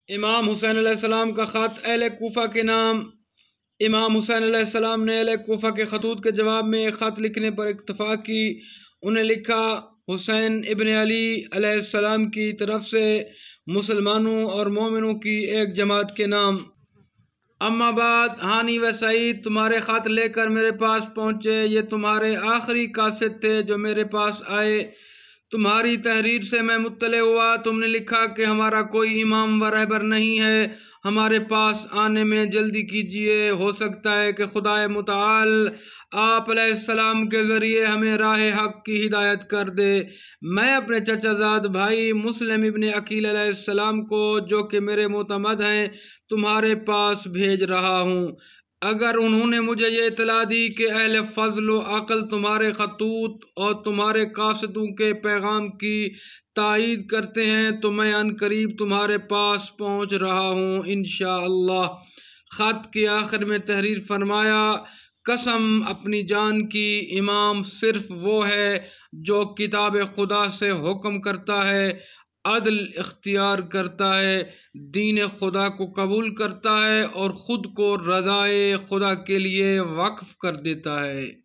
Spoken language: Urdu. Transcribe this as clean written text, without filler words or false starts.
امام حسین علیہ السلام کا خط اہل کوفہ کے نام۔ امام حسین علیہ السلام نے اہل کوفہ کے خطوط کے جواب میں ایک خط لکھنے پر اکتفا کی۔ انہیں لکھا، حسین ابن علی علیہ السلام کی طرف سے مسلمانوں اور مومنوں کی ایک جماعت کے نام۔ اما بعد، ہانی و سعید تمہارے خط لے کر میرے پاس پہنچے۔ یہ تمہارے آخری قاصد تھے جو میرے پاس آئے۔ تمہاری تحریر سے میں مطلع ہوا۔ تم نے لکھا کہ ہمارا کوئی امام و رہبر نہیں ہے، ہمارے پاس آنے میں جلدی کیجیے، ہو سکتا ہے کہ خدائے متعال آپ علیہ السلام کے ذریعے ہمیں راہ حق کی ہدایت کر دے۔ میں اپنے چچا زاد بھائی مسلم ابن عقیل علیہ السلام کو، جو کہ میرے معتمد ہیں، تمہارے پاس بھیج رہا ہوں۔ اگر انہوں نے مجھے یہ اطلاع دی کہ اہل فضل و عقل تمہارے خطوط اور تمہارے قاصدوں کے پیغام کی تائید کرتے ہیں تو میں عن قریب تمہارے پاس پہنچ رہا ہوں انشاءاللہ۔ خط کے آخر میں تحریر فرمایا، قسم اپنی جان کی، امام صرف وہ ہے جو کتاب خدا سے حکم کرتا ہے، عدل اختیار کرتا ہے، دین خدا کو قبول کرتا ہے اور خود کو رضائے خدا کے لیے وقف کر دیتا ہے۔